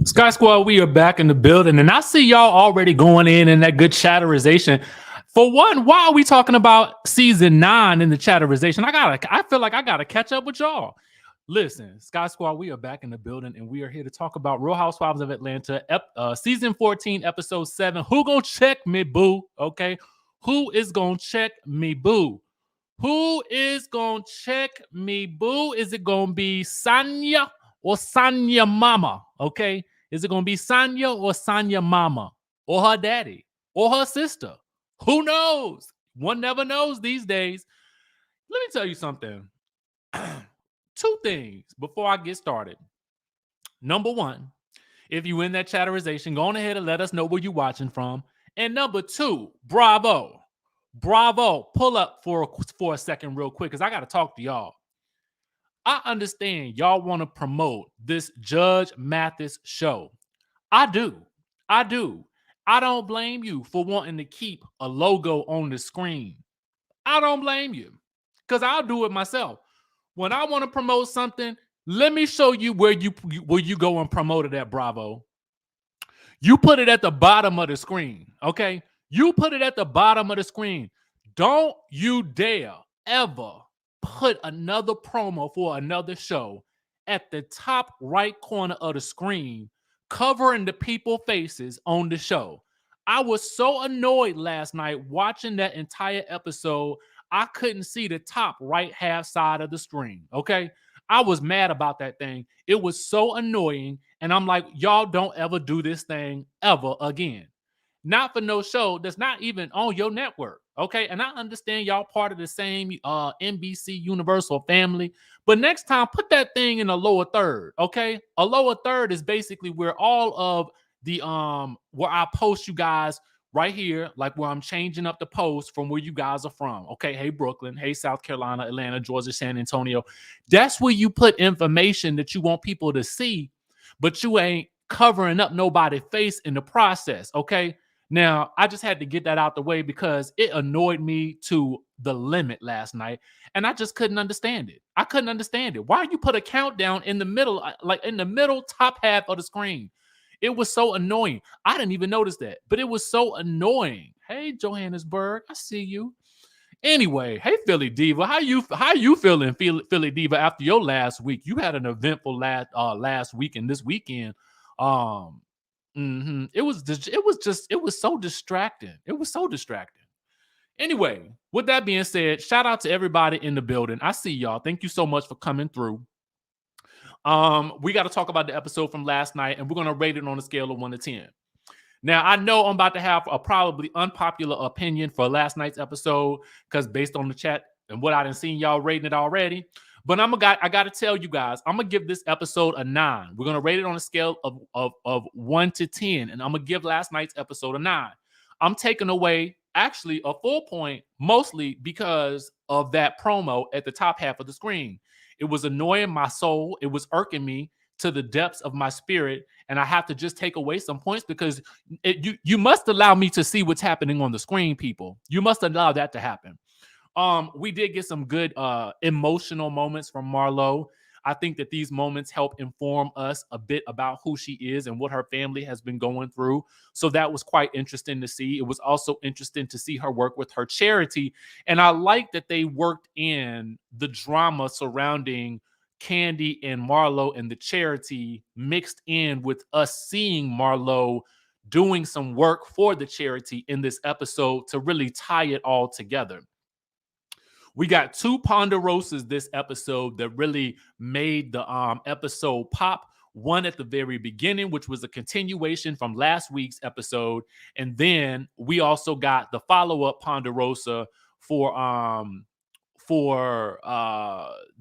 Sky Squad, we are back in the building, and I see y'all already going in that good chatterization. For one, why are we talking about season 9 in the chatterization? I feel like I gotta catch up with y'all. Listen, Sky Squad, we are back in the building, and we are here to talk about Real Housewives of Atlanta, season 14, episode 7. Who gonna check me, boo? Okay, who is gonna check me, boo? Who is gonna check me, boo? Is it gonna be Sanya or Sanya Mama? Okay, is it gonna be Sanya or Sanya Mama or her daddy or her sister? Who knows? One never knows these days. Let me tell you something. Two things before I get started. Number one, if you in that chatterization, go on ahead and let us know where you're watching from. And number two, bravo. Bravo. Pull up for a second real quick because I got to talk to y'all. I understand y'all want to promote this Judge Mathis show. I do. I do. I don't blame you for wanting to keep a logo on the screen. I don't blame you because I'll do it myself. When I want to promote something, let me show you where you go and promote it at Bravo. You put it at the bottom of the screen, okay? You put it at the bottom of the screen. Don't you dare ever put another promo for another show at the top right corner of the screen, covering the people faces on the show. I was so annoyed last night watching that entire episode. I couldn't see the top right half side of the screen, okay? I was mad about that thing. It was so annoying. And I'm like, y'all don't ever do this thing ever again. Not for no show that's not even on your network. Okay. And I understand y'all part of the same NBC Universal family. But next time, put that thing in a lower third. Okay. A lower third is basically where all of the where I post you guys right here, like where I'm changing up the post from where you guys are from. Okay. Hey, Brooklyn. Hey, South Carolina, Atlanta, Georgia, San Antonio. That's where you put information that you want people to see, but you ain't covering up nobody's face in the process. Okay. Now, I just had to get that out the way because it annoyed me to the limit last night, and I just couldn't understand it. I couldn't understand it. Why you put a countdown in the middle, like in the middle top half of the screen? It was so annoying. I didn't even notice that, but it was so annoying. Hey, Johannesburg, I see you. Anyway, hey Philly Diva, how you feeling, Philly Diva? After your last week, you had an eventful last week and this weekend. Um, it was so distracting. It was so distracting. Anyway, with that being said, shout out to everybody in the building. I see y'all. Thank you so much for coming through. We got to talk about the episode from last night, and we're gonna rate it on a scale of 1 to 10. Now, I know I'm about to have a probably unpopular opinion for last night's episode because based on the chat and what I done seen y'all rating it already. But I got to tell you guys, I'm going to give this episode a 9. We're going to rate it on a scale of 1 to 10. And I'm going to give last night's episode a 9. I'm taking away actually a full point, mostly because of that promo at the top half of the screen. It was annoying my soul. It was irking me to the depths of my spirit, and I have to just take away some points because you must allow me to see what's happening on the screen, people. You must allow that to happen. We did get some good emotional moments from Marlo. I think that these moments help inform us a bit about who she is and what her family has been going through. So that was quite interesting to see. It was also interesting to see her work with her charity. And I like that they worked in the drama surrounding Kandi and Marlo and the charity mixed in with us seeing Marlo doing some work for the charity in this episode to really tie it all together. We got two ponderosas this episode that really made the episode pop. One at the very beginning, which was a continuation from last week's episode, and then we also got the follow-up ponderosa for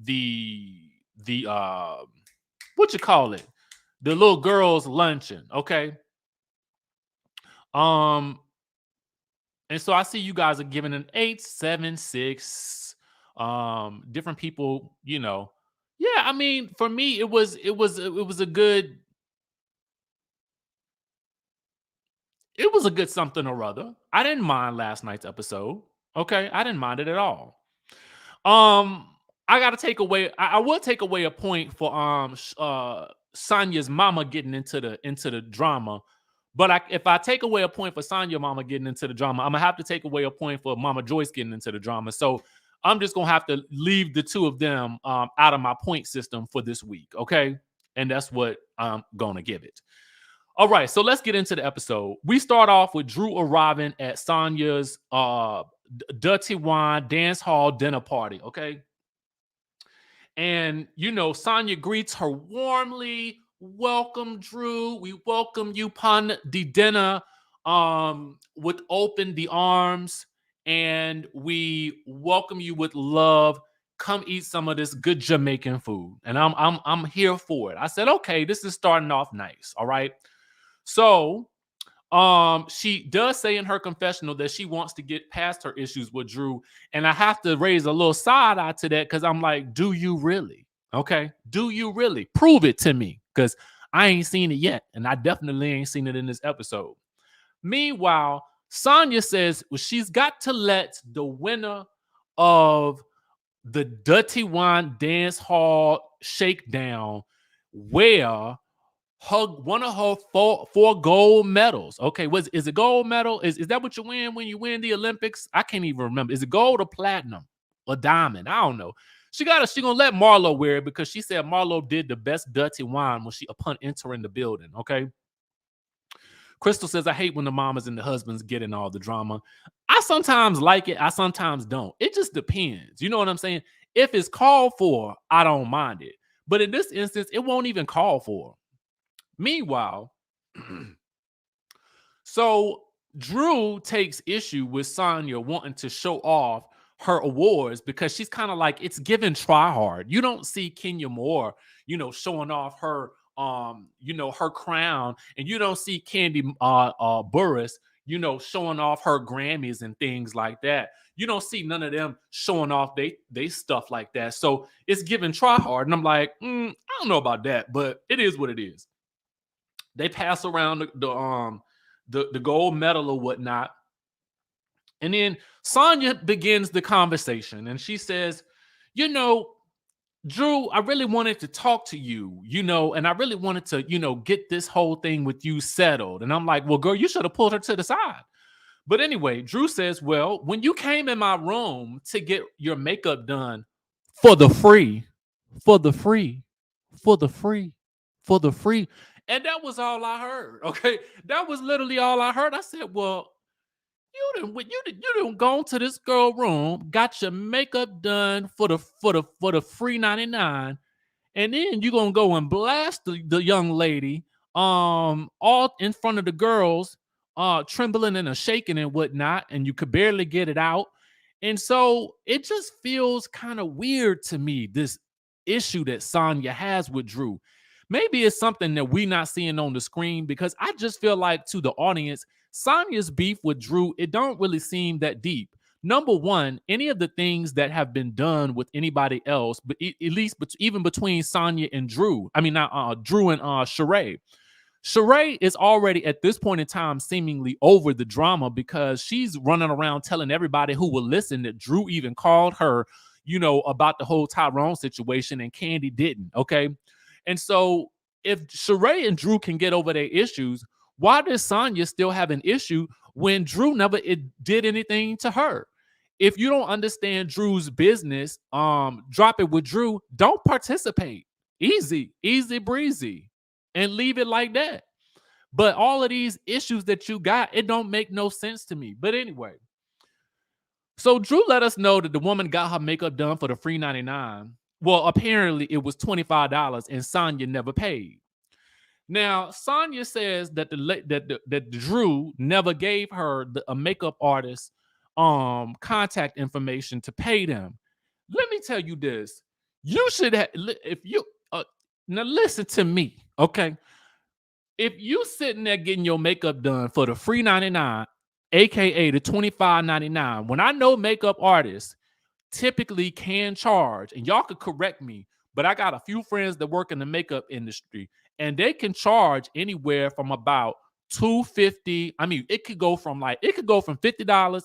the what you call it, the little girls luncheon. Okay. um and so I see you guys are giving an 8, 7, 6. Different people, yeah, I mean, for me it was a good something or other. I didn't mind last night's episode. Okay, I didn't mind it at all. um I gotta take away, I will take away a point for Sanya's mama getting into the drama. But if I take away a point for Sanya mama getting into the drama, I'm gonna have to take away a point for Mama Joyce getting into the drama. So I'm just gonna have to leave the two of them out of my point system for this week, okay? And that's what I'm gonna give it. All right, so let's get into the episode. We start off with Drew arriving at Sanya's Dirty Wine Dance Hall dinner party, okay? And, Sanya greets her warmly. Welcome, Drew. We welcome you upon the dinner with open the arms. And we welcome you with love. Come eat some of this good Jamaican food. And I'm here for it. I said, okay, this is starting off nice. All right. So she does say in her confessional that she wants to get past her issues with Drew. And I have to raise a little side eye to that because I'm like, do you really? Okay. Do you really? Prove it to me. Because I ain't seen it yet. And I definitely ain't seen it in this episode. Meanwhile, Sanya says she's got to let the winner of the Dirty Wine Dance Hall Shakedown wear one of her four gold medals. Okay, is it gold medal? Is that what you win when you win the Olympics? I can't even remember. Is it gold or platinum or diamond? I don't know. She gonna let Marlo wear it because she said Marlo did the best dirty wine upon entering the building. Okay. Crystal says, I hate when the mamas and the husbands get in all the drama. I sometimes like it. I sometimes don't. It just depends. You know what I'm saying? If it's called for, I don't mind it. But in this instance, it won't even call for. Meanwhile, so Drew takes issue with Sanya wanting to show off her awards because she's kind of like, it's given try hard. You don't see Kenya Moore, showing off her her crown, and you don't see Kandi Burris, showing off her Grammys and things like that. You don't see none of them showing off they stuff like that. So it's given try hard. And I'm like, I don't know about that, but it is what it is. They pass around the gold medal or whatnot. And then Sanya begins the conversation and she says, Drew, I really wanted to talk to you, and I really wanted to, get this whole thing with you settled. And I'm like, well, girl, you should have pulled her to the side. But anyway, Drew says, well, when you came in my room to get your makeup done for the free, and that was all I heard. Okay. That was literally all I heard. I said, well, you didn't go to this girl room, got your makeup done for the free 99, and then you're gonna go and blast the young lady all in front of the girls, trembling and shaking and whatnot, and you could barely get it out. And so it just feels kind of weird to me, this issue that Sanya has with Drew. Maybe it's something that we're not seeing on the screen, because I just feel like to the audience, Sanya's beef with Drew, it don't really seem that deep. Number one, any of the things that have been done with anybody else, but at least even between Sanya and Drew, I mean, not Drew and Sheree. Sheree is already at this point in time seemingly over the drama because she's running around telling everybody who will listen that Drew even called her, about the whole Tyrone situation, and Kandi didn't. Okay. And so if Sheree and Drew can get over their issues, why does Sanya still have an issue when Drew never did anything to her? If you don't understand Drew's business, drop it with Drew. Don't participate. Easy breezy, and leave it like that. But all of these issues that you got, it don't make no sense to me. But anyway, so Drew let us know that the woman got her makeup done for the free 99. Well, apparently it was $25 and Sanya never paid. Now, Sanya says that that Drew never gave her a makeup artist contact information to pay them. Let me tell you this. You should have, if you now listen to me, okay? If you sitting there getting your makeup done for the free 99, aka the $25.99, when I know makeup artists typically can charge, and y'all could correct me, but I got a few friends that work in the makeup industry, and they can charge anywhere from about $250. I mean, it could go from $50,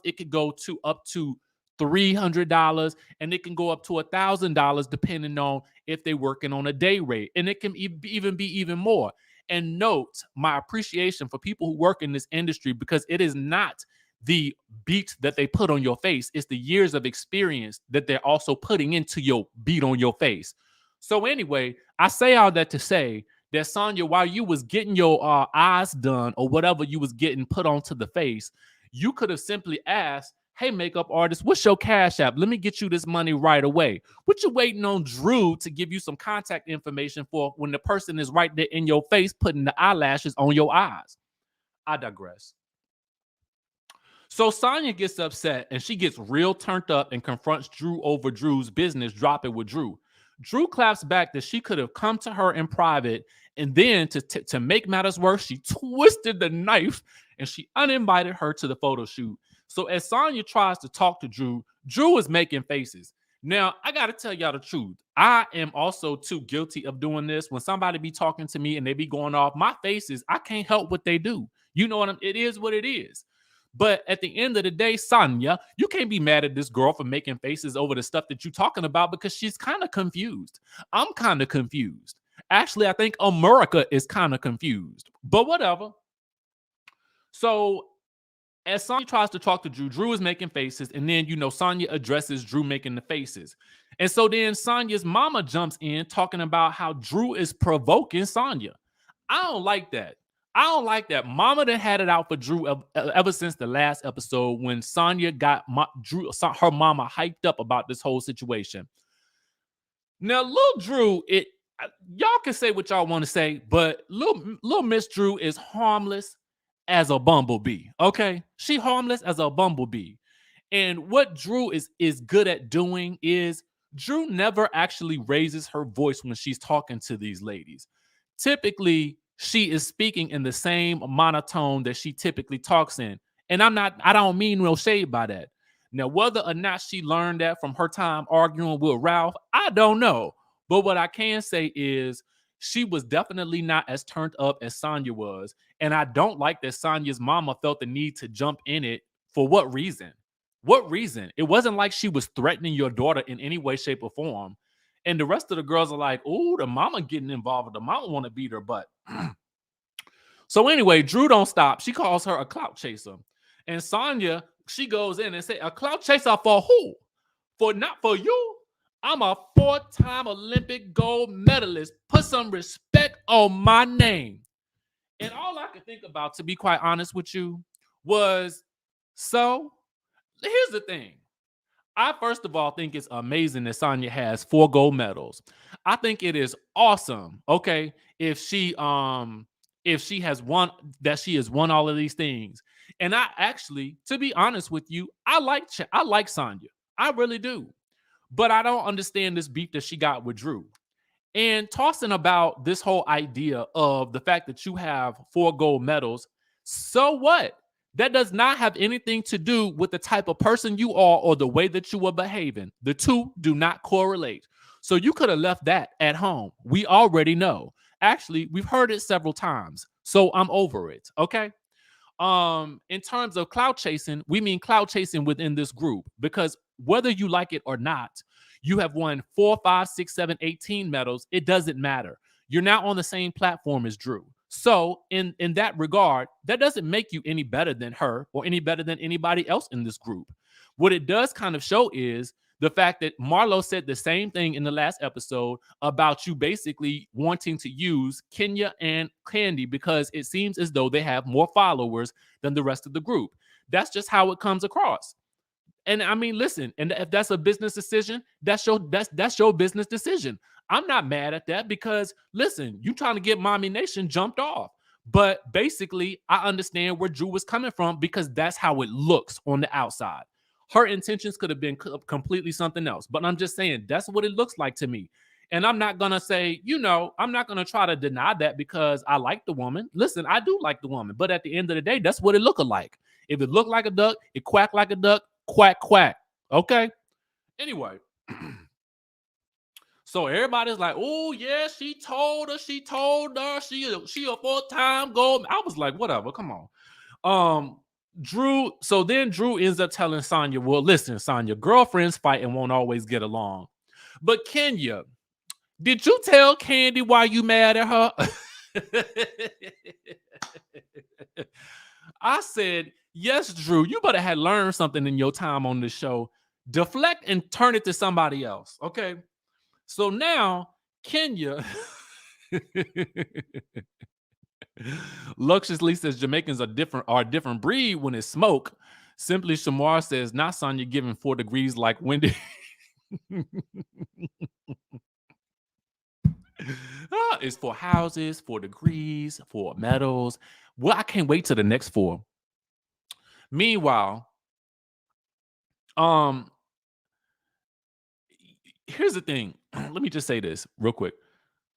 it could go to up to $300, and it can go up to $1,000 depending on if they're working on a day rate, and it can even be even more. And note my appreciation for people who work in this industry, because it is not the beat that they put on your face, it's the years of experience that they're also putting into your beat on your face. So anyway, I say all that to say that Sanya, while you was getting your eyes done or whatever you was getting put onto the face, you could have simply asked, hey, makeup artist, what's your cash app? Let me get you this money right away. What you waiting on Drew to give you some contact information for when the person is right there in your face putting the eyelashes on your eyes? I digress. So Sanya gets upset and she gets real turned up and confronts Drew over Drew's business dropping with Drew. Drew claps back that she could have come to her in private, and then to make matters worse, she twisted the knife and she uninvited her to the photo shoot. So as Sanya tries to talk to Drew, Drew is making faces. Now, I got to tell y'all the truth. I am also too guilty of doing this. When somebody be talking to me and they be going off, my faces, I can't help what they do. You know what it is what it is. But at the end of the day, Sanya, you can't be mad at this girl for making faces over the stuff that you're talking about, because she's kind of confused. I'm kind of confused. Actually, I think America is kind of confused, but whatever. So as Sanya tries to talk to Drew, Drew is making faces, and then, Sanya addresses Drew making the faces. And so then Sanya's mama jumps in talking about how Drew is provoking Sanya. I don't like that. I don't like that. Mama done had it out for Drew ever since the last episode when Sanya got her mama hyped up about this whole situation. Now, little Drew, y'all can say what y'all want to say, but little Miss Drew is harmless as a bumblebee. Okay, she harmless as a bumblebee. And what Drew is good at doing is Drew never actually raises her voice when she's talking to these ladies. Typically, she is speaking in the same monotone that she typically talks in. And I don't mean no shade by that. Now, whether or not she learned that from her time arguing with Ralph, I don't know. But what I can say is she was definitely not as turned up as Sanya was. And I don't like that Sanya's mama felt the need to jump in it. For what reason? What reason? It wasn't like she was threatening your daughter in any way, shape, or form. And the rest of the girls are like, oh, the mama getting involved. The mama want to beat her butt. So anyway, Drew don't stop. She calls her a clout chaser. And Sanya, she goes in and say, a clout chaser for who? Not for you. I'm a 4-time Olympic gold medalist. Put some respect on my name. And all I could think about, to be quite honest with you, was, so here's the thing. I first of all think it's amazing that Sanya has 4 gold medals. I think it is awesome, okay, if she has won, that she has won all of these things. And I actually, to be honest with you, I like Sanya. I really do. But I don't understand this beef that she got with Drew. And tossing about this whole idea of the fact that you have 4 gold medals, so what? That does not have anything to do with the type of person you are or the way that you are behaving. The two do not correlate. So you could have left that at home. We already know. Actually, we've heard it several times. So I'm over it. Okay. In terms of clout chasing, we mean clout chasing within this group, because whether you like it or not, you have won 4, 5, 6, 7, 18 medals. It doesn't matter. You're now on the same platform as Drew. So in that regard, that doesn't make you any better than her or any better than anybody else in this group. What it does kind of show is the fact that Marlo said the same thing in the last episode about you basically wanting to use Kenya and Kandi because it seems as though they have more followers than the rest of the group. That's just how it comes across. And I mean, listen, and if that's a business decision, that's your business decision. I'm not mad at that because, listen, you trying to get Mommy Nation jumped off. But basically, I understand where Drew was coming from because that's how it looks on the outside. Her intentions could have been completely something else. But I'm just saying, that's what it looks like to me. And I'm not going to say, I'm not going to try to deny that because I like the woman. Listen, I do like the woman. But at the end of the day, that's what it looked like. If it looked like a duck, it quacked like a duck. Quack, quack. Okay. Anyway. So everybody's like, oh, yeah, she told her she a 4-time gold. I was like, whatever. Come on. So then Drew ends up telling Sanya, well, listen, Sanya, girlfriends fight and won't always get along. But Kenya, did you tell Kandi why you mad at her? I said, yes, Drew, you better have learned something in your time on this show. Deflect and turn it to somebody else. Okay. So now Kenya Luxuously says Jamaicans are a different breed when it's smoke. Simply Shamar says, not Sonya giving 4 degrees like Wendy. It's for houses, 4 degrees, 4 metals. Well, I can't wait till the next 4. Meanwhile, here's the thing. Let me just say this real quick.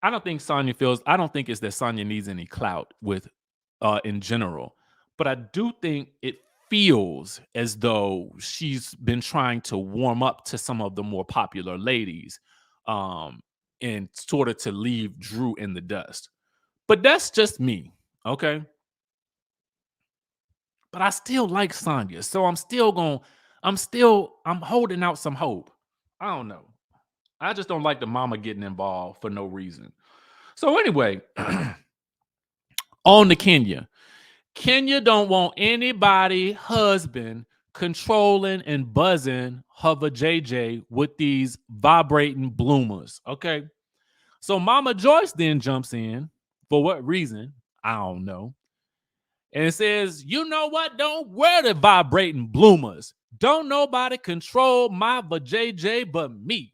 I don't think it's that Sanya needs any clout with in general. But I do think it feels as though she's been trying to warm up to some of the more popular ladies, and sort of to leave Drew in the dust. But that's just me, okay? But I still like Sanya, so I'm holding out some hope. I don't know. I just don't like the mama getting involved for no reason. So anyway, on to Kenya. Kenya don't want anybody husband controlling and buzzing her JJ with these vibrating bloomers. Okay. So Mama Joyce then jumps in. For what reason? I don't know. And it says, you know what? Don't wear the vibrating bloomers. Don't nobody control my JJ but me.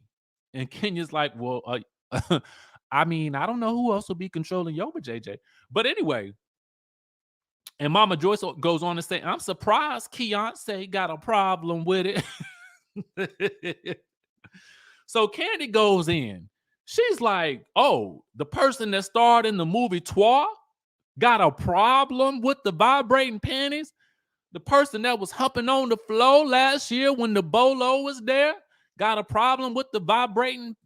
And Kenya's like, well, I mean, I don't know who else will be controlling your JJ. But anyway, and Mama Joyce goes on to say, I'm surprised Keontae got a problem with it. So Kandi goes in. She's like, oh, the person that starred in the movie Twa got a problem with the vibrating panties? The person that was humping on the floor last year when the bolo was there got a problem with the vibrating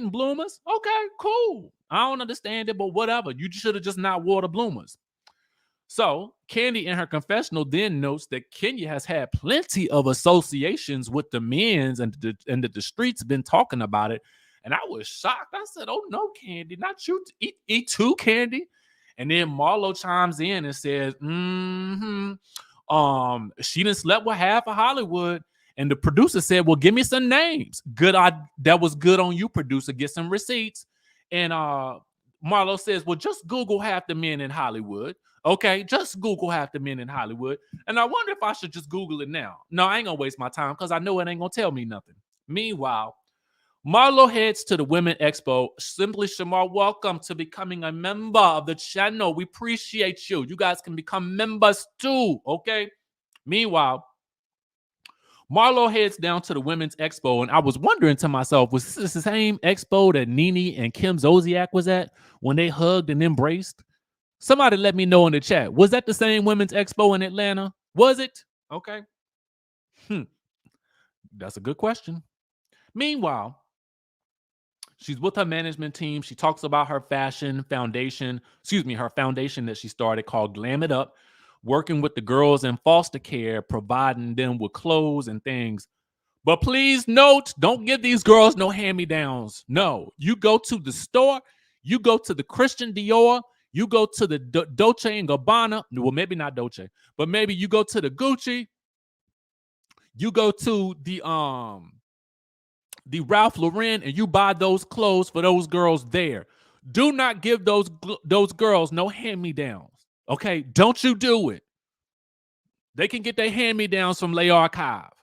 bloomers? Okay, cool. I don't understand it, but whatever. You should have just not wore the bloomers. So Kandi in her confessional then notes that Kenya has had plenty of associations with the men's and the streets been talking about it. And I was shocked. I said, oh no, Kandi, not you. Eat too, Kandi. And then Marlo chimes in and says, she done slept with half of Hollywood. And the producer said, well, give me some names. That was good on you, producer. Get some receipts. And Marlo says, well, just Google half the men in Hollywood. Okay, just Google half the men in Hollywood. And I wonder if I should just Google it now. No, I ain't gonna waste my time because I know it ain't gonna tell me nothing. Meanwhile, Marlo heads to the Women Expo. Simply Shamar, welcome to becoming a member of the channel. We appreciate you. You guys can become members too, okay? Meanwhile, Marlo heads down to the Women's Expo, and I was wondering to myself, was this the same expo that Nene and Kim Zolciak was at when they hugged and embraced? Somebody let me know in the chat. Was that the same Women's Expo in Atlanta? Was it? Okay. That's a good question. Meanwhile, she's with her management team. She talks about her foundation that she started called Glam It Up, working with the girls in foster care, providing them with clothes and things. But please note, don't give these girls no hand-me-downs. No, you go to the store, you go to the Christian Dior, you go to the Dolce and Gabbana. Well, maybe not Dolce, but maybe you go to the Gucci. You go to the Ralph Lauren and you buy those clothes for those girls there. Do not give those girls no hand-me-downs. Okay, don't you do it. They can get their hand-me-downs from Les Archives,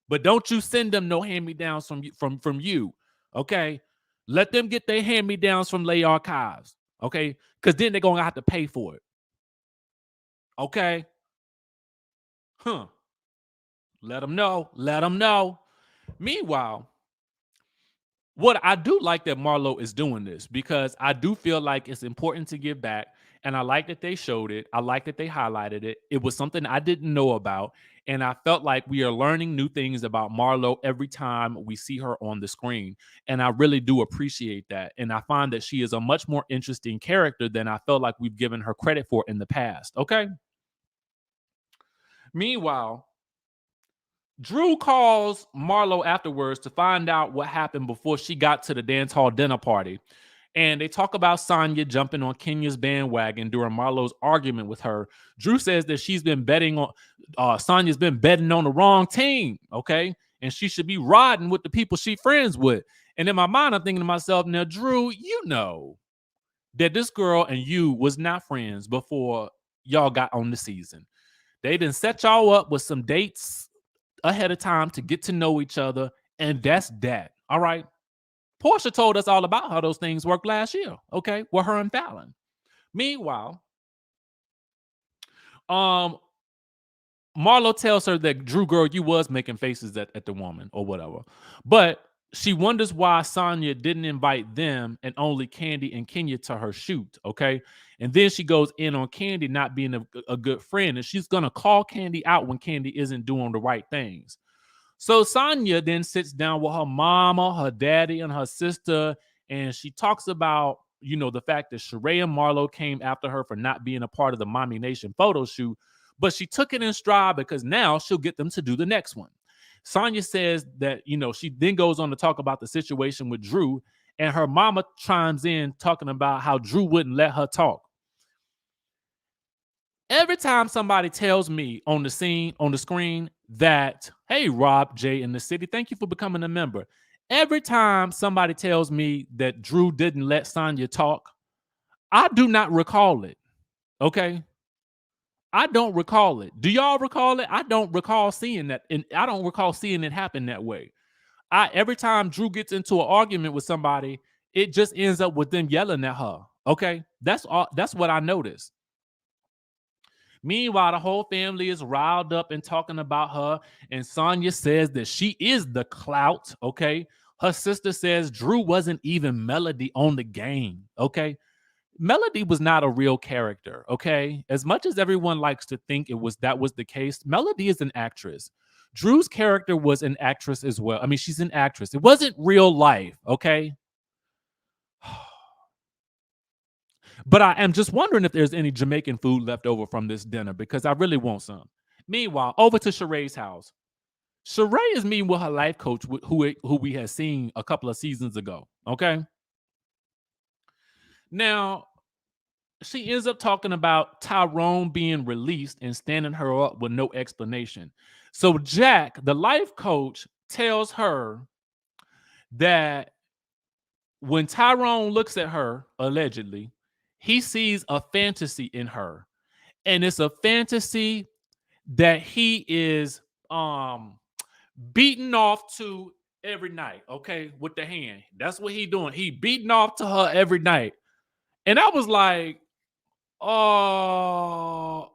but don't you send them no hand-me-downs from you. Okay, let them get their hand-me-downs from Les Archives. Okay, because then they're gonna have to pay for it. Okay, let them know. Let them know. Meanwhile, what I do like that Marlo is doing this, because I do feel like it's important to give back. And I like that they showed it. I like that they highlighted it. It was something I didn't know about. And I felt like we are learning new things about Marlo every time we see her on the screen. And I really do appreciate that. And I find that she is a much more interesting character than I felt like we've given her credit for in the past. Okay. Meanwhile, Drew calls Marlo afterwards to find out what happened before she got to the dance hall dinner party. And they talk about Sanya jumping on Kenya's bandwagon during Marlo's argument with her. Drew says that she's been betting on Sanya's been betting on the wrong team, okay? And she should be riding with the people she friends with. And in my mind, I'm thinking to myself, now, Drew, you know that this girl and you was not friends before y'all got on the season. They didn't set y'all up with some dates ahead of time to get to know each other, and that's that. All right. Portia told us all about how those things worked last year, okay, with her and Fallon. Meanwhile, um, Marlo tells her that Drew, girl, you was making faces at the woman or whatever. But she wonders why Sanya didn't invite them and only Kandi and Kenya to her shoot, okay? And then she goes in on Kandi not being a good friend, and she's gonna call Kandi out when Kandi isn't doing the right things. So Sanya then sits down with her mama, her daddy, and her sister, and she talks about, the fact that Sheree and Marlo came after her for not being a part of the Mommy Nation photo shoot, but she took it in stride because now she'll get them to do the next one. Sanya says that, she then goes on to talk about the situation with Drew, and her mama chimes in talking about how Drew wouldn't let her talk. Every time somebody tells me on the screen that, hey, Rob J in the city, thank you for becoming a member. Every time somebody tells me that Drew didn't let Sanya talk, I do not recall it. Okay. I don't recall it. Do y'all recall it? I don't recall seeing that. And I don't recall seeing it happen that way. Every time Drew gets into an argument with somebody, it just ends up with them yelling at her. Okay. That's all. That's what I noticed. Meanwhile, the whole family is riled up and talking about her. And Sanya says that she is the clout. Okay. Her sister says Drew wasn't even Melody on the game. Okay. Melody was not a real character. Okay. As much as everyone likes to think that was the case, Melody is an actress. Drew's character was an actress as well. I mean, she's an actress. It wasn't real life. Okay. But I am just wondering if there's any Jamaican food left over from this dinner because I really want some. Meanwhile, over to Sheree's house. Sheree is meeting with her life coach, who we had seen a couple of seasons ago. Okay. Now, she ends up talking about Tyrone being released and standing her up with no explanation. So Jack, the life coach, tells her that when Tyrone looks at her, allegedly, he sees a fantasy in her. And it's a fantasy that he is beating off to every night, okay, with the hand. That's what he doing. He beating off to her every night. And I was like, oh,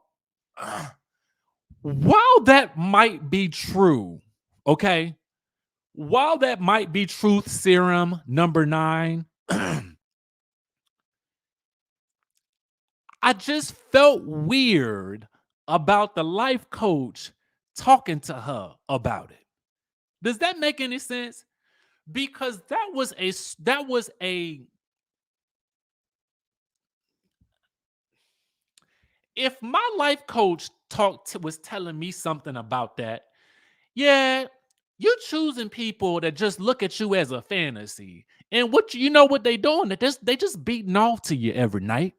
while that might be true, okay, while that might be truth serum number 9, I just felt weird about the life coach talking to her about it. Does that make any sense? Because that was a if my life coach was telling me something about that, yeah, you're choosing people that just look at you as a fantasy. And what they doing? They just beating off to you every night.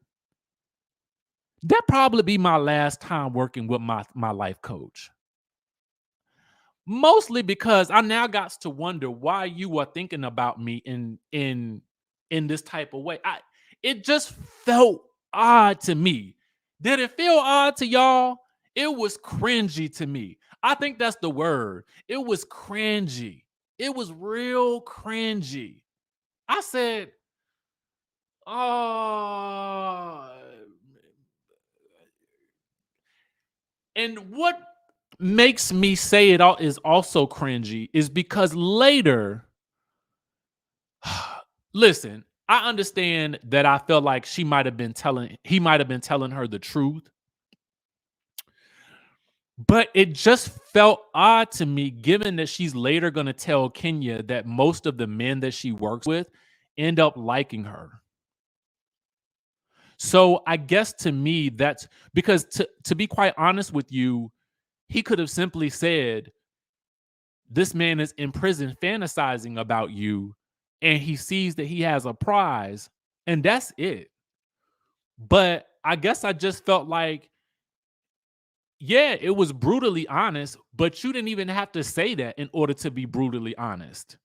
That probably be my last time working with my life coach. Mostly because I now got to wonder why you are thinking about me in this type of way. It just felt odd to me. Did it feel odd to y'all? It was cringy to me. I think that's the word. It was cringy. It was real cringy. I said, oh. And what makes me say it all is also cringy is because later, listen, I understand that I felt like he might have been telling her the truth. But it just felt odd to me, given that she's later going to tell Kenya that most of the men that she works with end up liking her. So I guess to me, that's because to be quite honest with you, He could have simply said, this man is in prison fantasizing about you, and he sees that he has a prize, and that's it. But I guess I just felt like, yeah, it was brutally honest, but you didn't even have to say that in order to be brutally honest.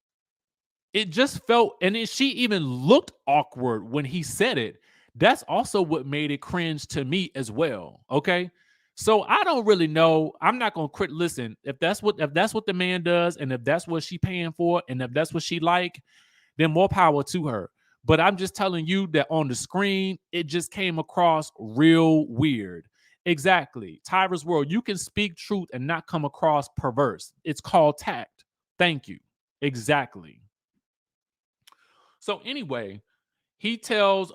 It just felt, and then she even looked awkward when he said it. That's also what made it cringe to me as well. Okay. So I don't really know. I'm not gonna crit listen, if that's what the man does, and if that's what she paying for, and if that's what she like, then more power to her. But I'm just telling you that on the screen, it just came across real weird. Exactly. Tyra's world, you can speak truth and not come across perverse. It's called tact. Thank you. Exactly. So anyway, he tells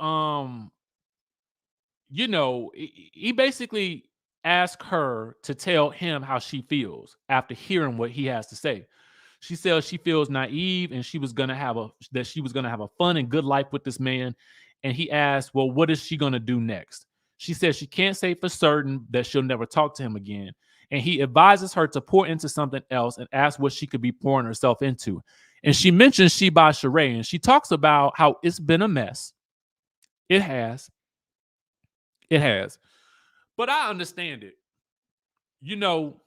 he basically asked her to tell him how she feels after hearing what he has to say. She says she feels naive and she was gonna have a fun and good life with this man. And he asked, well, what is she gonna do next? She says she can't say for certain that she'll never talk to him again. And he advises her to pour into something else and asks what she could be pouring herself into. And she mentions She by Sheree, and she talks about how it's been a mess. It has. It has. But I understand it. You know,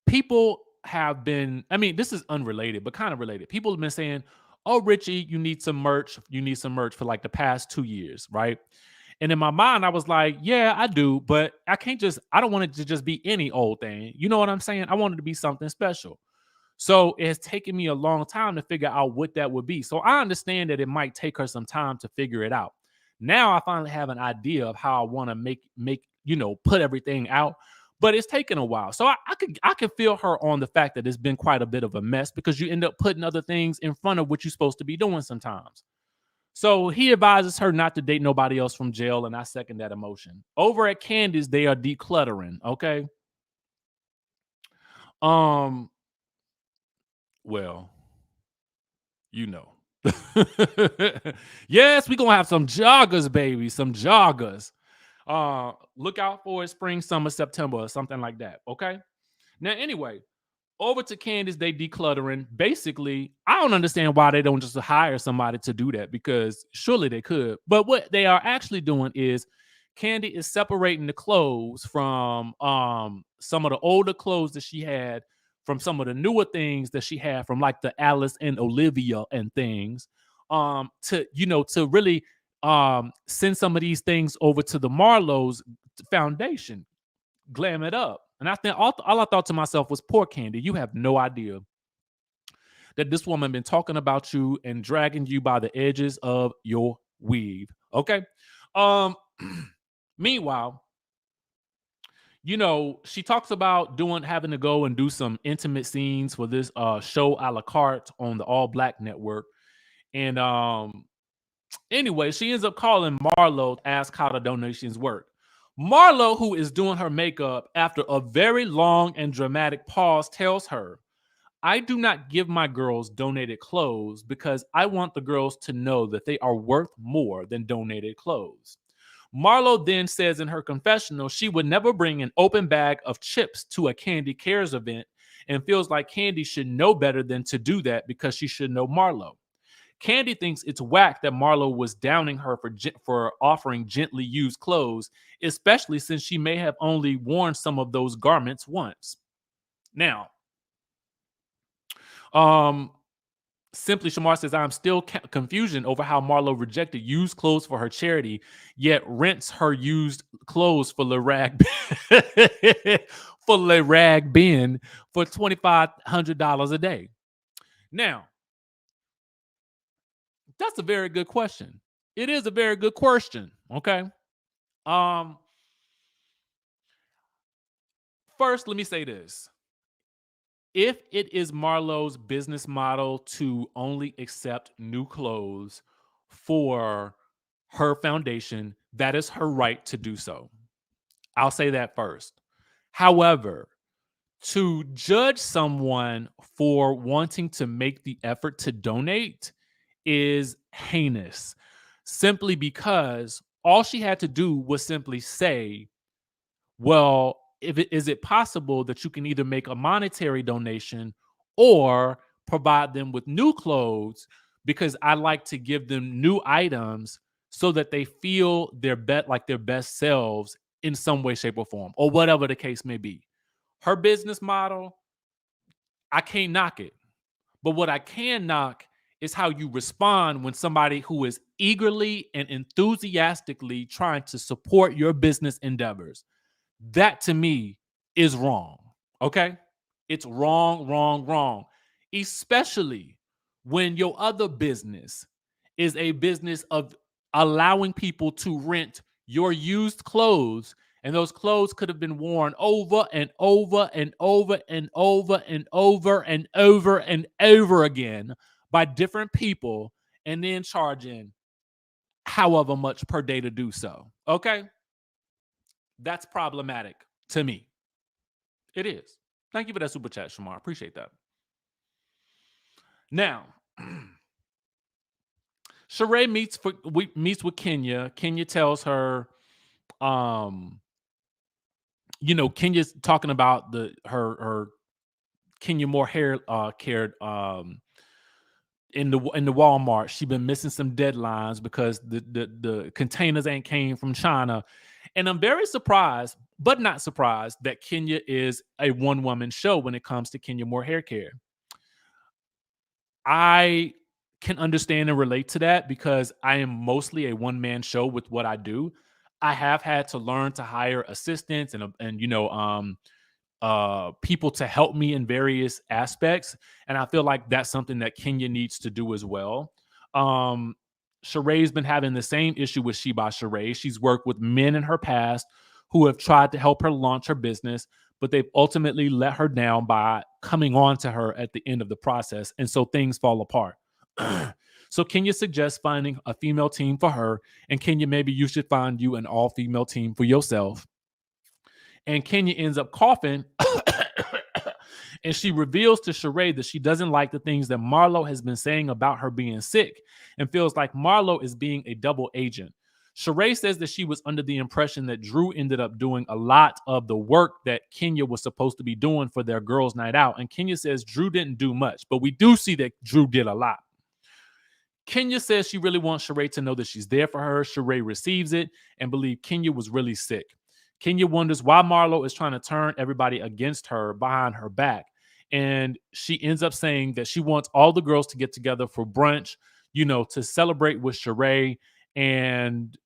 people have been, I mean, this is unrelated, but kind of related. People have been saying, oh, Richie, you need some merch. You need some merch for like the past 2 years, right? And in my mind, I was like, yeah, I do, but I don't want it to just be any old thing. You know what I'm saying? I want it to be something special. So it has taken me a long time to figure out what that would be. So I understand that it might take her some time to figure it out. Now I finally have an idea of how I want to put everything out, but it's taken a while. So I could feel her on the fact that it's been quite a bit of a mess because you end up putting other things in front of what you're supposed to be doing sometimes. So he advises her not to date nobody else from jail, and I second that emotion. Over at Kandi's, they are decluttering. Okay. Um. Well, you know. Yes, we're gonna have some joggers, baby. Some joggers. Look out for it spring, summer, September, or something like that. Okay. Now, anyway, over to Candace, they decluttering. Basically, I don't understand why they don't just hire somebody to do that because surely they could. But what they are actually doing is Kandi is separating the clothes from some of the older clothes that she had, from some of the newer things that she had from like the Alice and Olivia and things, to really send some of these things over to the Marlowe's foundation, glam it up. And I think all I thought to myself was, poor Kandi, you have no idea that this woman been talking about you and dragging you by the edges of your weave. Okay. Um, Meanwhile, she talks about having to go and do some intimate scenes for this show a la carte on the All Black Network. And anyway, she ends up calling Marlo to ask how the donations work. Marlo, who is doing her makeup after a very long and dramatic pause, tells her, I do not give my girls donated clothes because I want the girls to know that they are worth more than donated clothes. Marlo then says in her confessional she would never bring an open bag of chips to a Kandi Cares event and feels like Kandi should know better than to do that because she should know Marlo. Kandi thinks it's whack that Marlo was downing her for offering gently used clothes, especially since she may have only worn some of those garments once. Now, Simply Shamar says, I'm still confusion over how Marlo rejected used clothes for her charity, yet rents her used clothes for Le Rag for Le Rag bin for $2,500 a day. Now, that's a very good question. It is a very good question. Okay. Um, First, let me say this. If it is Marlo's business model to only accept new clothes for her foundation, that is her right to do so. I'll say that first. However, to judge someone for wanting to make the effort to donate is heinous, simply because all she had to do was simply say, well, is it possible that you can either make a monetary donation or provide them with new clothes, because I like to give them new items so that they feel their best selves in some way, shape, or form, or whatever the case may be. Her business model, I can't knock it. But what I can knock is how you respond when somebody who is eagerly and enthusiastically trying to support your business endeavors. That to me is wrong. Okay? It's wrong, wrong, wrong. Especially when your other business is a business of allowing people to rent your used clothes, and those clothes could have been worn over and over and over and over and over and over and over again by different people, and then charging however much per day to do so. Okay? That's problematic to me. It is. Thank you for that super chat, Shamar. Appreciate that. Now, Sheree meets with Kenya. Kenya tells her, Kenya's talking about her Kenya Moore hair care in the Walmart. She's been missing some deadlines because the containers ain't came from China. And I'm very surprised, but not surprised, that Kenya is a one-woman show when it comes to Kenya Moore hair care. I can understand and relate to that because I am mostly a one-man show with what I do. I have had to learn to hire assistants and people to help me in various aspects, and I feel like that's something that Kenya needs to do as well. Sheree's been having the same issue with She by Sheree. She's worked with men in her past who have tried to help her launch her business, but they've ultimately let her down by coming on to her at the end of the process, and so things fall apart. So Kenya suggests finding a female team for her, and Kenya, maybe you should find you an all-female team for yourself. And Kenya ends up coughing, and she reveals to Sheree that she doesn't like the things that Marlo has been saying about her being sick and feels like Marlo is being a double agent. Sheree says that she was under the impression that Drew ended up doing a lot of the work that Kenya was supposed to be doing for their girls' night out. And Kenya says Drew didn't do much, but we do see that Drew did a lot. Kenya says she really wants Sheree to know that she's there for her. Sheree receives it and believes Kenya was really sick. Kenya wonders why Marlo is trying to turn everybody against her behind her back. And she ends up saying that she wants all the girls to get together for brunch, to celebrate with Sheree. And,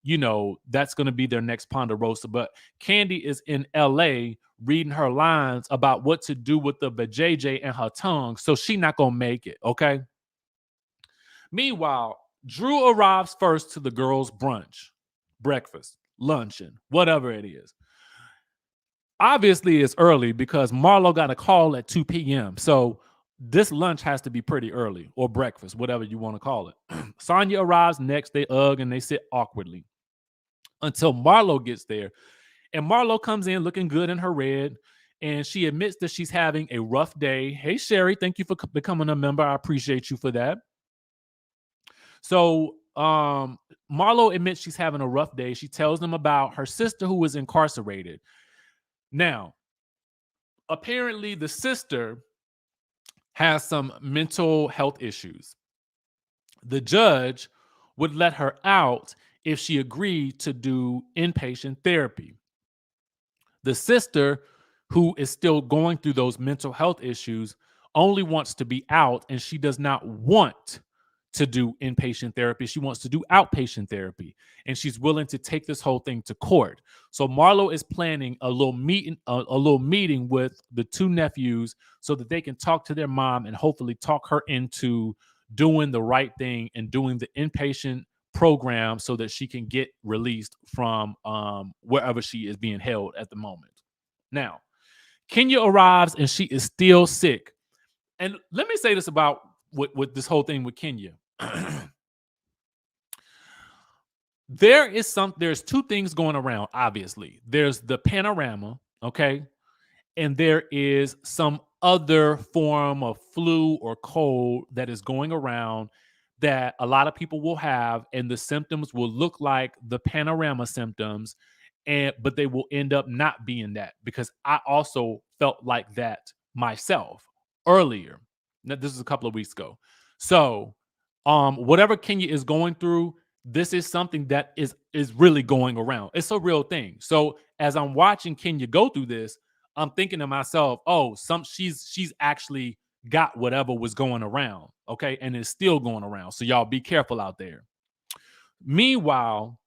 that's going to be their next Ponderosa. But Kandi is in LA reading her lines about what to do with the vajayjay and her tongue. So she not going to make it, okay? Meanwhile, Drew arrives first to the girls' brunch, breakfast, luncheon, whatever it is. Obviously, it's early because Marlo got a call at 2 p.m. So this lunch has to be pretty early, or breakfast, whatever you want to call it. Sanya arrives next. They hug and they sit awkwardly until Marlo gets there. And Marlo comes in looking good in her red, and she admits that she's having a rough day. Hey, Sherry, thank you for becoming a member. I appreciate you for that. So Marlo admits she's having a rough day. She tells them about her sister who was incarcerated. Now, apparently the sister has some mental health issues. The judge would let her out if she agreed to do inpatient therapy. The sister, who is still going through those mental health issues, only wants to be out, and she does not want to do inpatient therapy. She wants to do outpatient therapy, and she's willing to take this whole thing to court. So Marlo is planning a little meeting with the two nephews so that they can talk to their mom and hopefully talk her into doing the right thing and doing the inpatient program so that she can get released from wherever she is being held at the moment. Now, Kenya arrives and she is still sick. And let me say this about with this whole thing with Kenya. There's two things going around, obviously. There's the panorama, okay? And there is some other form of flu or cold that is going around that a lot of people will have, and the symptoms will look like the panorama symptoms, but they will end up not being that, because I also felt like that myself earlier. Now, this is a couple of weeks ago. So whatever Kenya is going through, this is something that is really going around. It's a real thing. So as I'm watching Kenya go through this, I'm thinking to myself, oh, she's actually got whatever was going around, okay, and it's still going around. So y'all be careful out there. Meanwhile,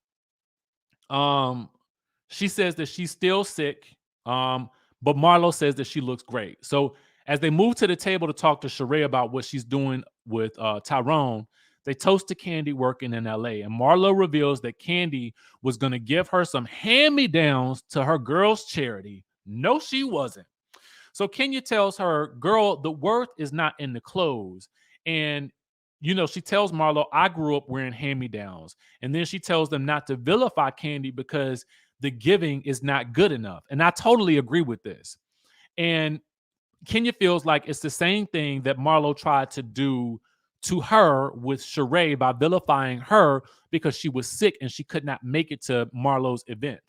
she says that she's still sick, but Marlo says that she looks great. So as they move to the table to talk to Sheree about what she's doing with Tyrone, they toast to Kandi working in LA. And Marlo reveals that Kandi was going to give her some hand-me-downs to her girls' charity. No, she wasn't. So Kenya tells her, girl, the worth is not in the clothes. And, she tells Marlo, I grew up wearing hand-me-downs. And then she tells them not to vilify Kandi because the giving is not good enough. And I totally agree with this. And Kenya feels like it's the same thing that Marlo tried to do to her with Sheree by vilifying her because she was sick and she could not make it to Marlo's event.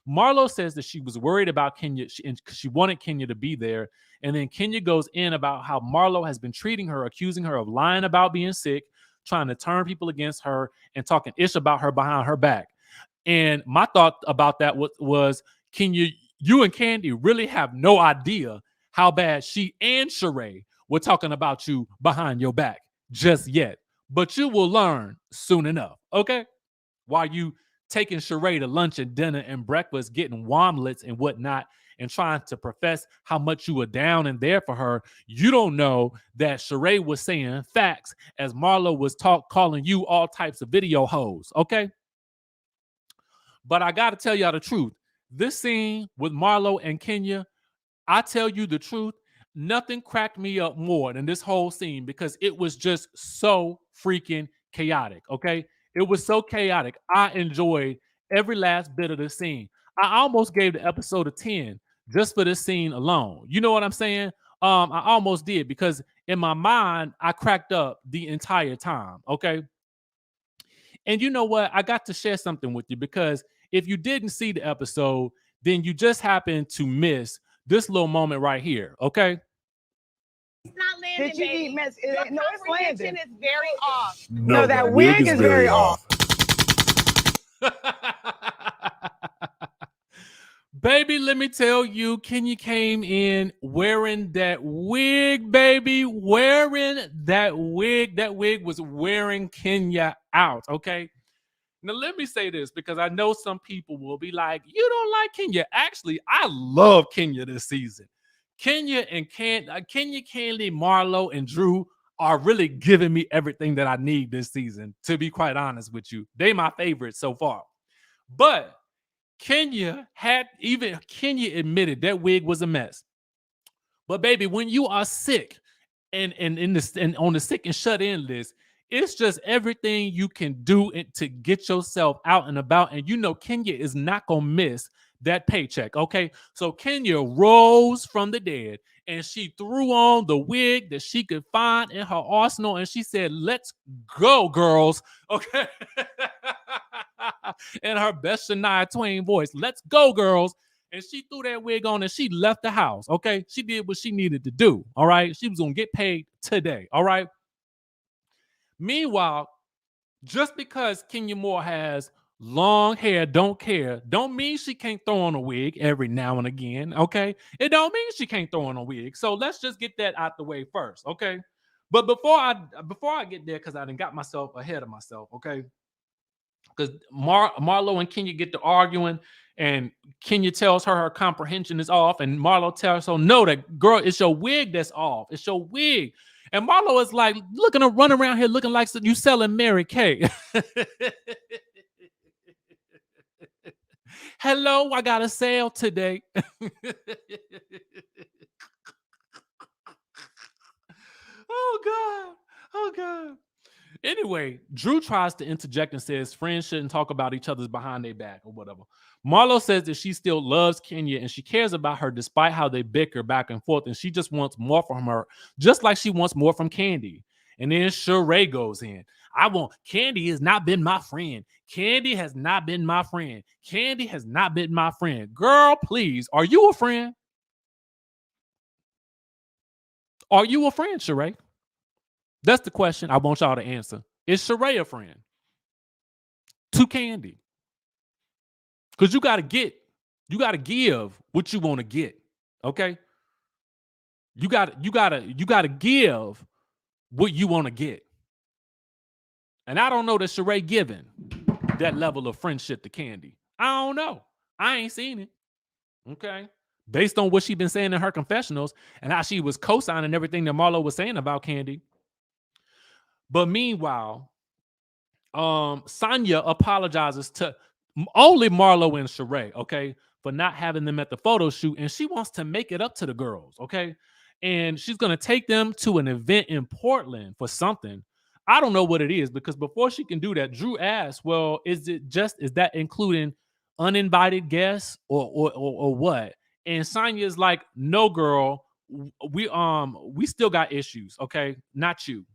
Marlo says that she was worried about Kenya and she wanted Kenya to be there. And then Kenya goes in about how Marlo has been treating her, accusing her of lying about being sick, trying to turn people against her, and talking ish about her behind her back. And my thought about that was Kenya, you and Kandi really have no idea how bad she and Sheree were talking about you behind your back just yet. But you will learn soon enough, okay? While you taking Sheree to lunch and dinner and breakfast, getting womlets and whatnot, and trying to profess how much you were down and there for her, you don't know that Sheree was saying facts as Marlo was calling you all types of video hoes, okay? But I got to tell y'all the truth. This scene with Marlo and Kenya, I tell you the truth, nothing cracked me up more than this whole scene because it was just so freaking chaotic, okay? It was so chaotic. I enjoyed every last bit of the scene. I almost gave the episode a 10 just for this scene alone. You know what I'm saying? I almost did because in my mind, I cracked up the entire time, okay? And you know what? I got to share something with you because if you didn't see the episode, then you just happened to miss this little moment right here, okay? It's not landing. Did you eat mess? No, it's landing. It's very off. No, that wig is very off. Baby, let me tell you, Kenya came in wearing that wig, baby. Wearing that wig. That wig was wearing Kenya out, okay? Now, let me say this because I know some people will be like, you don't like Kenya. Actually, I love Kenya this season. Kenya, Kandi, Marlo, and Drew are really giving me everything that I need this season, to be quite honest with you. They my favorites so far. But Kenya admitted that wig was a mess. But baby, when you are sick and on the sick and shut in list, it's just everything you can do to get yourself out and about. And Kenya is not gonna miss that paycheck, okay? So Kenya rose from the dead and she threw on the wig that she could find in her arsenal and she said, let's go, girls, okay? In her best Shania Twain voice, let's go, girls. And she threw that wig on and she left the house, okay? She did what she needed to do, all right? She was gonna get paid today, all right? Meanwhile, just because Kenya Moore has long hair, don't mean she can't throw on a wig every now and again, okay? It don't mean she can't throw on a wig. So let's just get that out the way first, okay? But before I get there, because I done got myself ahead of myself, okay? Because Marlo and Kenya get to arguing, and Kenya tells her comprehension is off, and Marlo tells her, no, that girl, it's your wig that's off. It's your wig. And Marlo is like, looking to run around here looking like you selling Mary Kay. Hello, I got a sale today. Oh God. Anyway, Drew tries to interject and says friends shouldn't talk about each other's behind their back or whatever. Marlo says that she still loves Kenya and she cares about her despite how they bicker back and forth, and she just wants more from her, just like she wants more from Kandi. And then Sheree goes in. Kandi has not been my friend. Kandi has not been my friend. Kandi has not been my friend. Girl, please, are you a friend? Are you a friend, Sheree? That's the question I want y'all to answer. Is Sheree a friend to Kandi? Because you gotta give what you want to get. Okay. You gotta give what you want to get. And I don't know that Sheree giving that level of friendship to Kandi. I don't know. I ain't seen it. Okay. Based on what she been saying in her confessionals and how she was co-signing everything that Marlo was saying about Kandi. But meanwhile, Sanya apologizes to only Marlo and Sheree, okay, for not having them at the photo shoot, and she wants to make it up to the girls, okay, and she's gonna take them to an event in Portland for something. I don't know what it is because before she can do that, Drew asks, "Well, is that including uninvited guests or what?" And Sanya's like, "No, girl, we still got issues, okay, not you."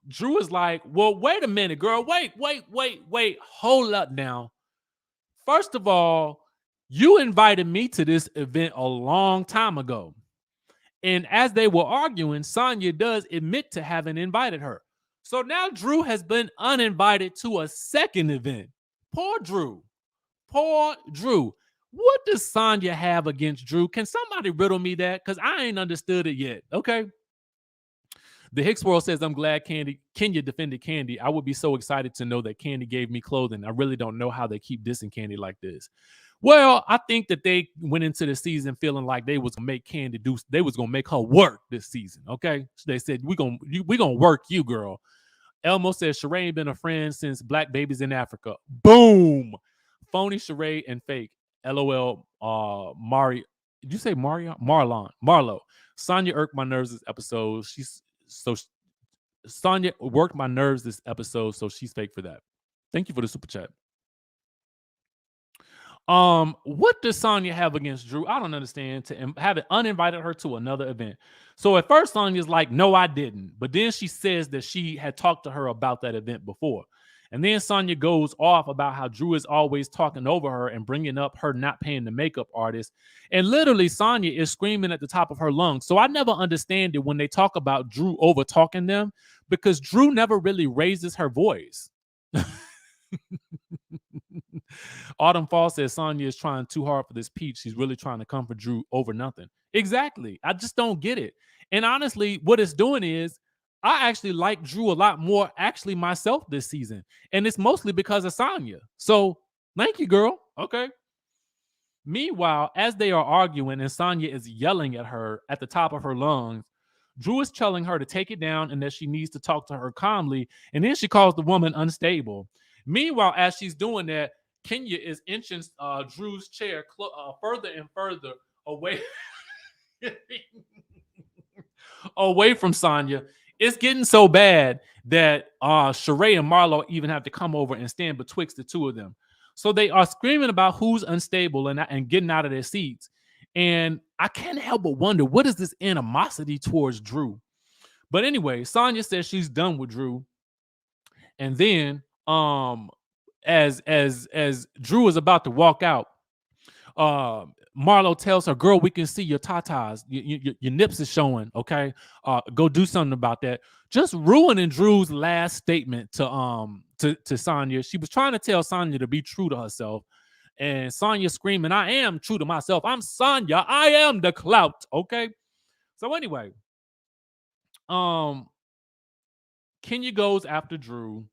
Drew is like, well, wait a minute, girl. Wait. Hold up now. First of all, you invited me to this event a long time ago. And as they were arguing, Sanya does admit to having invited her. So now Drew has been uninvited to a second event. Poor Drew. Poor Drew. What does Sanya have against Drew? Can somebody riddle me that? Because I ain't understood it yet. Okay. The Hicks World says, I'm glad Kenya defended Kandi. I would be so excited to know that Kandi gave me clothing. I really don't know how they keep dissing Kandi like this. Well, I think that they went into the season feeling like they was gonna make Kandi do, they was gonna make her work this season. Okay. So they said, we gonna work you, girl. Elmo says Sheree ain't been a friend since Black Babies in Africa. Boom. Phony Sheree and fake. LOL. Mari. Did you say Mario? Marlo. Sanya irked my nerves this episode. Sanya worked my nerves this episode, so she's fake for that. Thank you for the super chat. What does Sanya have against Drew? I don't understand. To have it uninvited her to another event. So at first, Sanya's like, no, I didn't. But then she says that she had talked to her about that event before. And then Sanya goes off about how Drew is always talking over her and bringing up her not paying the makeup artist. And literally, Sanya is screaming at the top of her lungs. So I never understand it when they talk about Drew over talking them, because Drew never really raises her voice. Autumn Fall says Sanya is trying too hard for this peach. She's really trying to comfort Drew over nothing. Exactly. I just don't get it. And honestly, what it's doing is I actually like Drew a lot more actually myself this season. And it's mostly because of Sanya. So thank you, girl. Okay. Meanwhile, as they are arguing and Sanya is yelling at her at the top of her lungs, Drew is telling her to take it down and that she needs to talk to her calmly. And then she calls the woman unstable. Meanwhile, as she's doing that, Kenya is inching Drew's chair further and further away, away from Sanya. It's getting so bad that Sheree and Marlo even have to come over and stand betwixt the two of them. So they are screaming about who's unstable and getting out of their seats. And I can't help but wonder, what is this animosity towards Drew? But anyway, Sanya says she's done with Drew. And then as Drew is about to walk out, Marlo tells her, girl, we can see your tatas, your nips is showing, okay? Go do something about that. Just ruining Drew's last statement to Sanya. She was trying to tell Sanya to be true to herself, and Sanya screaming, I am true to myself. I'm Sanya. I am the clout, okay? So anyway, Kenya goes after Drew,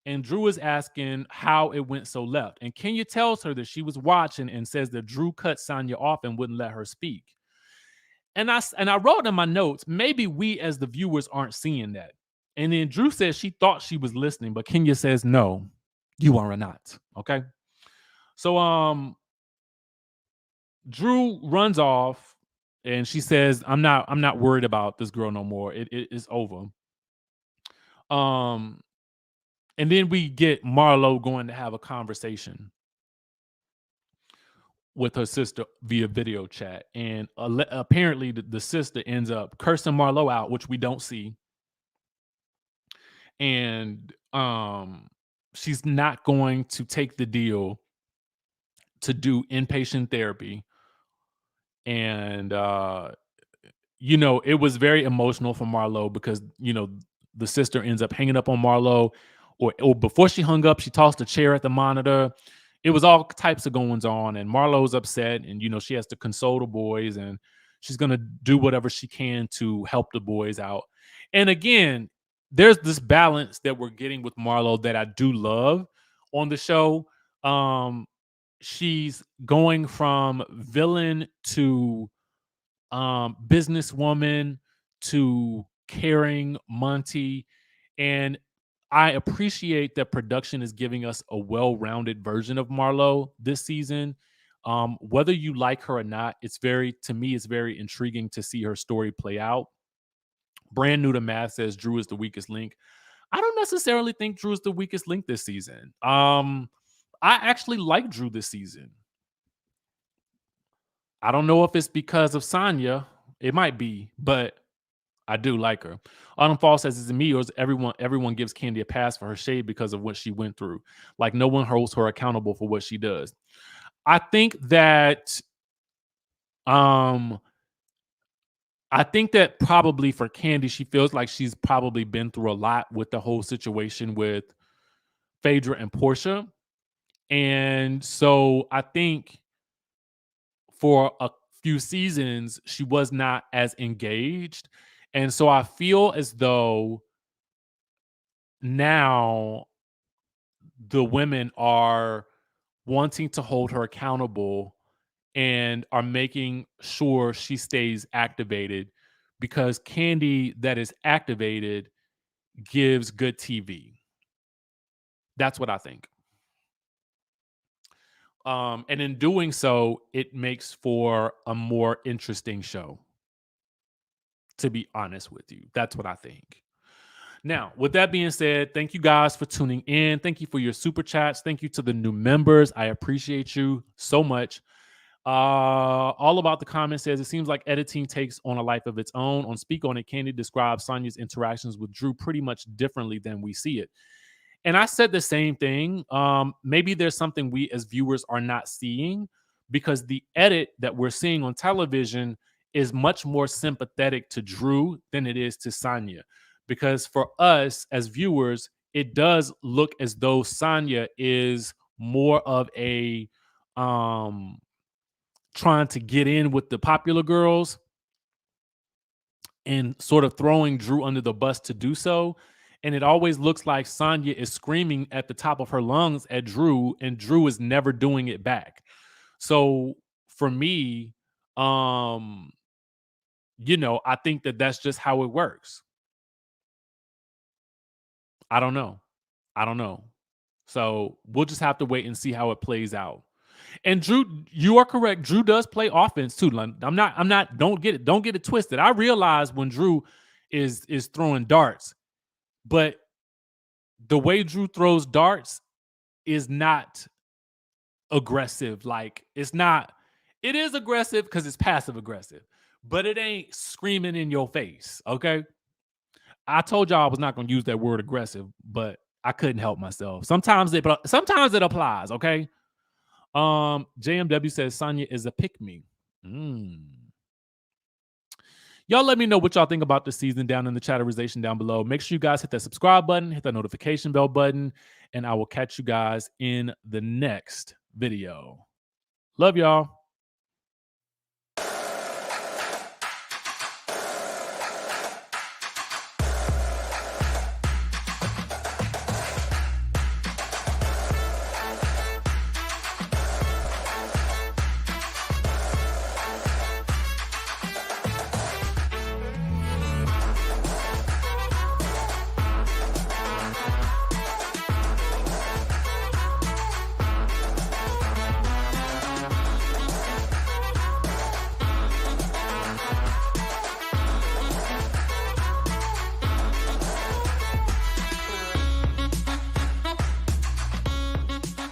and Drew is asking how it went so left. And Kenya tells her that she was watching and says that Drew cut Sanya off and wouldn't let her speak. And I wrote in my notes, maybe we as the viewers aren't seeing that. And then Drew says she thought she was listening, but Kenya says, no, you are not. Okay. So Drew runs off and she says, I'm not worried about this girl no more. It is over. And then we get Marlo going to have a conversation with her sister via video chat. And apparently the sister ends up cursing Marlo out, which we don't see. and she's not going to take the deal to do inpatient therapy. And it was very emotional for Marlo because the sister ends up hanging up on Marlo, or before she hung up, she tossed a chair at the monitor. It was all types of goings on, and Marlo's upset, and she has to console the boys, and she's gonna do whatever she can to help the boys out. And again, there's this balance that we're getting with Marlo that I do love on the show. She's going from villain to businesswoman to caring Monty. And I appreciate that production is giving us a well-rounded version of Marlo this season. Whether you like her or not, to me, it's very intriguing to see her story play out. Brand new to math says Drew is the weakest link. I don't necessarily think Drew is the weakest link this season. I actually like Drew this season. I don't know if it's because of Sanya. It might be, but I do like her. Autumn Fall says, is it me or is everyone gives Kandi a pass for her shade because of what she went through? Like no one holds her accountable for what she does. I think that probably for Kandi, she feels like she's probably been through a lot with the whole situation with Phaedra and Portia. And so I think for a few seasons, she was not as engaged. And so I feel as though now the women are wanting to hold her accountable and are making sure she stays activated, because Kandi that is activated gives good TV. That's what I think. And in doing so, it makes for a more interesting show. To be honest with you, that's what I think. Now, with that being said, thank you guys for tuning in. Thank you for your super chats. Thank you to the new members. I appreciate you so much. All About the Comment says, it seems like editing takes on a life of its own. On Speak On It, Kandi describes Sanya's interactions with Drew pretty much differently than we see it. And I said the same thing. Maybe there's something we as viewers are not seeing, because the edit that we're seeing on television is much more sympathetic to Drew than it is to Sanya. Because for us as viewers, it does look as though Sanya is more of a trying to get in with the popular girls and sort of throwing Drew under the bus to do so. And it always looks like Sanya is screaming at the top of her lungs at Drew, and Drew is never doing it back. So for me, I think that that's just how it works. I don't know. So we'll just have to wait and see how it plays out. And Drew, you are correct. Drew does play offense too. I'm not, don't get it twisted. I realize when Drew is throwing darts, but the way Drew throws darts is not aggressive. Like it is aggressive because it's passive aggressive, but it ain't screaming in your face. Okay. I told y'all I was not going to use that word aggressive, but I couldn't help myself. Sometimes it applies. Okay. JMW says Sanya is a pick-me. Y'all let me know what y'all think about this season down in the chatterization down below. Make sure you guys hit that subscribe button, hit that notification bell button, and I will catch you guys in the next video. Love y'all.